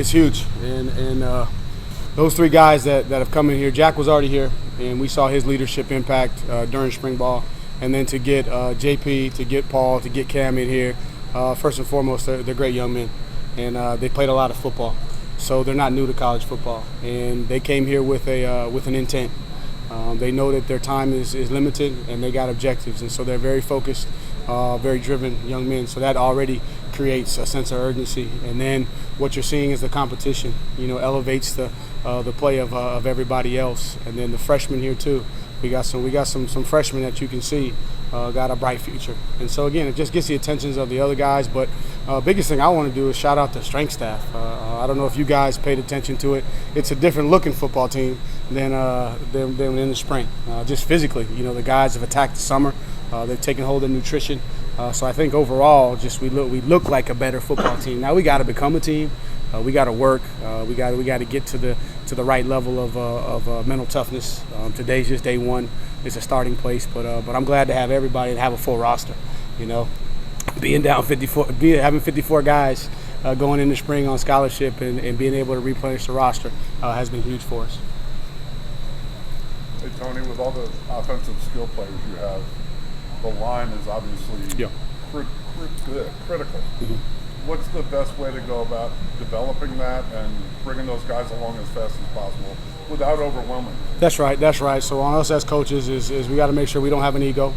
It's huge, and those three guys that have come in here, Jack was already here, and we saw his leadership impact during spring ball. And then to get JP, to get Paul, to get Cam in here, first and foremost, they're great young men, and they played a lot of football. So they're not new to college football, and they came here with an intent. They know that their time is limited, and they got objectives, and so they're very focused, very driven young men. So that already creates a sense of urgency. And then what you're seeing is the competition, elevates the play of everybody else. And then the freshmen here too. We got some freshmen that you can see got a bright future. And so again, it just gets the attentions of the other guys. But biggest thing I want to do is shout out the strength staff. I don't know if you guys paid attention to it. It's a different looking football team than in the spring. Just physically, the guys have attacked the summer. They've taken hold of nutrition. So I think overall, just we look like a better football team. Now we got to become a team. We got to work. We got to get to the right level of mental toughness. Today's just day one. It's a starting place, but I'm glad to have everybody and have a full roster. Being down 54, having 54 guys going into spring on scholarship and being able to replenish the roster has been huge for us. Hey Tony, with all the offensive skill players you have, the line is obviously critical. Mm-hmm. What's the best way to go about developing that and bringing those guys along as fast as possible without overwhelming? That's right. So on us as coaches is we got to make sure we don't have an ego,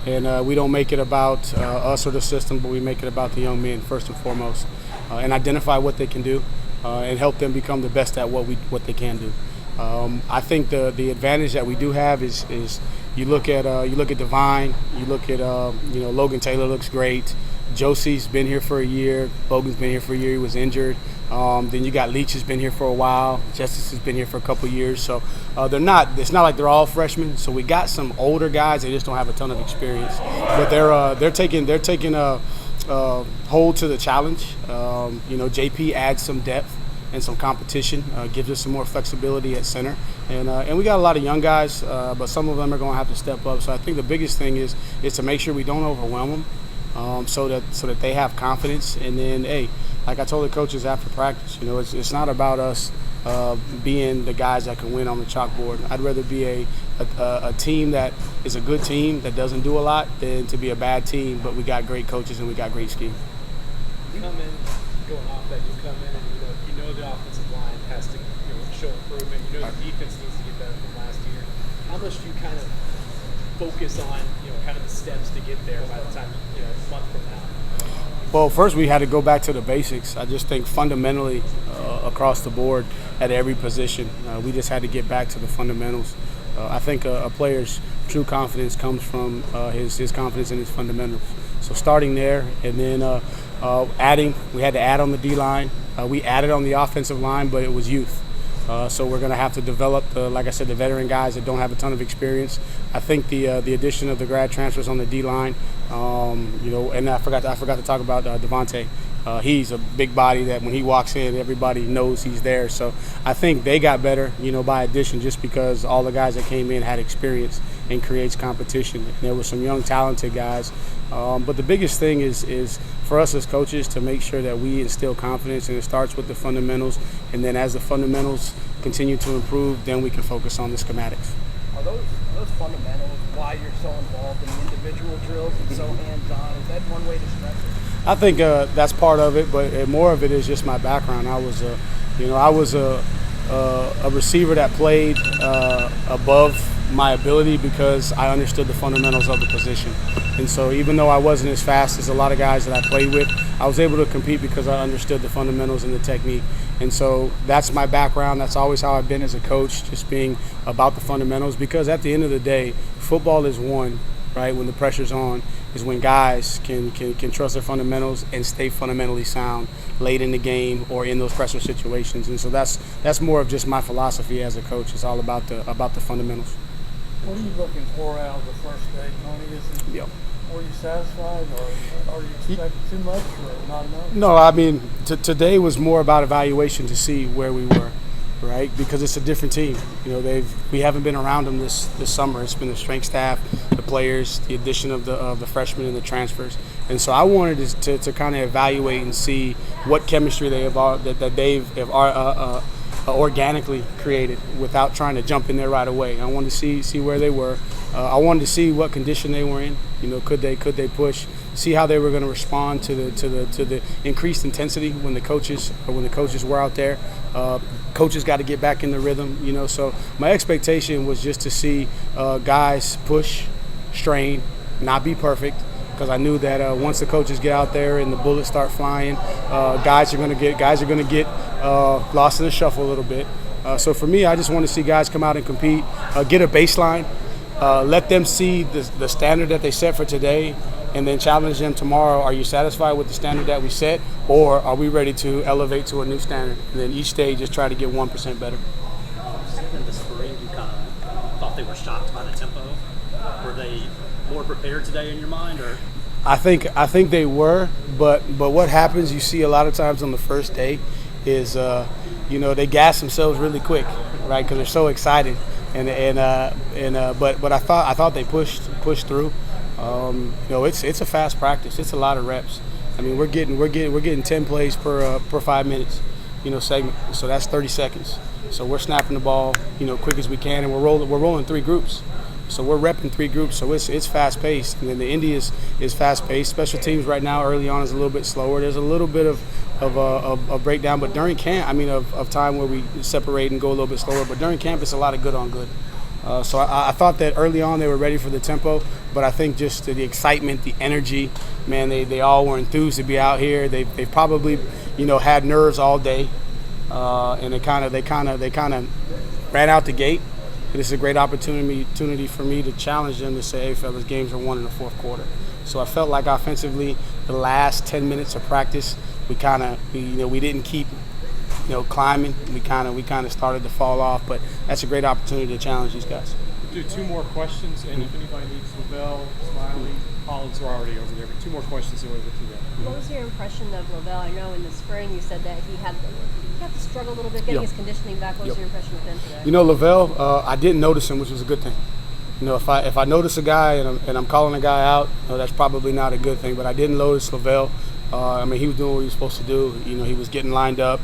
and we don't make it about us or the system, but we make it about the young men first and foremost, and identify what they can do and help them become the best at what they can do. I think the advantage that we do have is you look at Divine, you look at Logan Taylor looks great. Josie's been here for a year. Logan's been here for a year. He was injured. Then you got Leach has been here for a while. Justice has been here for a couple of years. So it's not like they're all freshmen. So we got some older guys. They just don't have a ton of experience. But they're taking a hold to the challenge. JP adds some depth and some competition, gives us some more flexibility at center. And we got a lot of young guys, but some of them are going to have to step up. So I think the biggest thing is to make sure we don't overwhelm them. So that they have confidence, and then like I told the coaches after practice, it's not about us being the guys that can win on the chalkboard. I'd rather be a team that is a good team that doesn't do a lot than to be a bad team, but we got great coaches and we got great scheme. You come in going off that, you come in and you know the offensive line has to show improvement. The defense needs to get better from last year. How much do you kind of focus on kind of the steps to get there by the time a month from now? Well, first we had to go back to the basics. I just think fundamentally across the board at every position, we just had to get back to the fundamentals. I think a player's true confidence comes from his confidence in his fundamentals. So starting there, and then we had to add on the D-line. We added on the offensive line, but it was youth. So we're going to have to develop, like I said, the veteran guys that don't have a ton of experience. I think the addition of the grad transfers on the D-line, and I forgot to talk about Devontae. He's a big body that when he walks in, everybody knows he's there. So I think they got better, by addition, just because all the guys that came in had experience and creates competition. And there were some young, talented guys. But the biggest thing is for us as coaches to make sure that we instill confidence, and it starts with the fundamentals. And then as the fundamentals continue to improve, then we can focus on the schematics. Are those fundamentals why you're so involved in the individual drills and so hands-on? Is that one way to stress it? I think that's part of it, but more of it is just my background. I was a receiver that played above my ability because I understood the fundamentals of the position. And so even though I wasn't as fast as a lot of guys that I played with, I was able to compete because I understood the fundamentals and the technique. And so that's my background. That's always how I've been as a coach, just being about the fundamentals, because at the end of the day, football is won, right, when the pressure's on, is when guys can trust their fundamentals and stay fundamentally sound late in the game or in those pressure situations. And so that's more of just my philosophy as a coach. It's all about the fundamentals. What are you looking for out of the first day, Tony? Were you satisfied, or are you expecting too much or not enough? No, I mean, today was more about evaluation to see where we were, right? Because it's a different team. We haven't been around them this summer. It's been the strength staff, the players, the addition of the freshmen and the transfers, And so I wanted to kind of evaluate and see what chemistry they have that they've organically created without trying to jump in there right away. I wanted to see where they were. I wanted to see what condition they were in. Could they push? See how they were going to respond to the increased intensity when the coaches were out there. Coaches got to get back in the rhythm. So my expectation was just to see guys push, strain, not be perfect. Because I knew that once the coaches get out there and the bullets start flying, guys are going to get lost in the shuffle a little bit. So for me, I just want to see guys come out and compete, get a baseline, let them see the standard that they set for today, and then challenge them tomorrow. Are you satisfied with the standard that we set, or are we ready to elevate to a new standard? And then each stage just try to get 1% better. In the spring, you kind of thought they were shocked by the tempo. Were they more prepared today in your mind, or? I think they were, but what happens, you see a lot of times on the first day, is they gas themselves really quick, right? Because they're so excited, but I thought they pushed through. It's a fast practice. It's a lot of reps. I mean, we're getting 10 plays per 5 minutes, segment. So that's 30 seconds. So we're snapping the ball, quick as we can, and we're rolling 3 groups. So we're repping 3 groups, so it's fast-paced. And then the Indy is fast-paced. Special teams right now early on is a little bit slower. There's a little bit of a breakdown, but during camp, of time where we separate and go a little bit slower. But during camp, it's a lot of good on good. So I thought that early on they were ready for the tempo, but I think just the excitement, the energy, man, they all were enthused to be out here. They've probably, had nerves all day, and they kind of ran out the gate. This is a great opportunity for me to challenge them to say, hey, fellas, games are won in the fourth quarter. So I felt like offensively, the last 10 minutes of practice, we didn't keep, climbing. We kind of started to fall off, but that's a great opportunity to challenge these guys. We'll do 2 more questions, and if anybody needs Lavelle, Smiley, Collins are already over there, but 2 more questions and we'll get to them. What was your impression of Lavelle? I know in the spring you said that he had to struggle a little bit getting his conditioning back. What was your impression of him today? Lavelle, I didn't notice him, which was a good thing. If I notice a guy and I'm calling a guy out, that's probably not a good thing. But I didn't notice Lavelle. He was doing what he was supposed to do. He was getting lined up.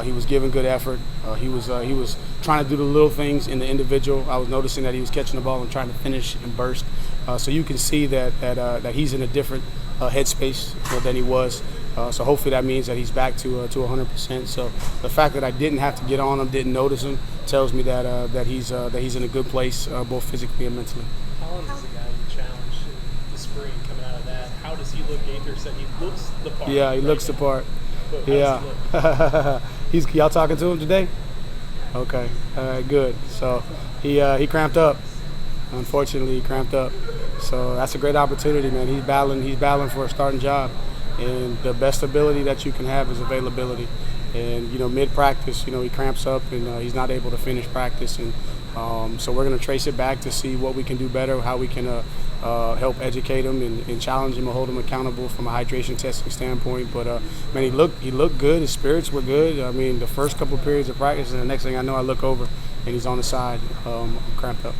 He was giving good effort. He was trying to do the little things in the individual. I was noticing that he was catching the ball and trying to finish and burst. So you can see that he's in a different headspace than he was. So hopefully that means that he's back to 100%. So the fact that I didn't have to get on him, didn't notice him, tells me that he's in a good place, both physically and mentally. Collins is a guy you challenged in the spring coming out of that. How does he look? Gaither said he looks the part. Yeah, he looks the part. But how does he look? Y'all talking to him today? Okay, good. So he cramped up. Unfortunately, he cramped up. So that's a great opportunity, man. He's battling for a starting job. And the best ability that you can have is availability. And, mid-practice, he cramps up and he's not able to finish practice. And so we're going to trace it back to see what we can do better, how we can help educate him and challenge him and hold him accountable from a hydration testing standpoint. But, man, he looked good. His spirits were good. The first couple of periods of practice, and the next thing I know, I look over and he's on the side, cramped up.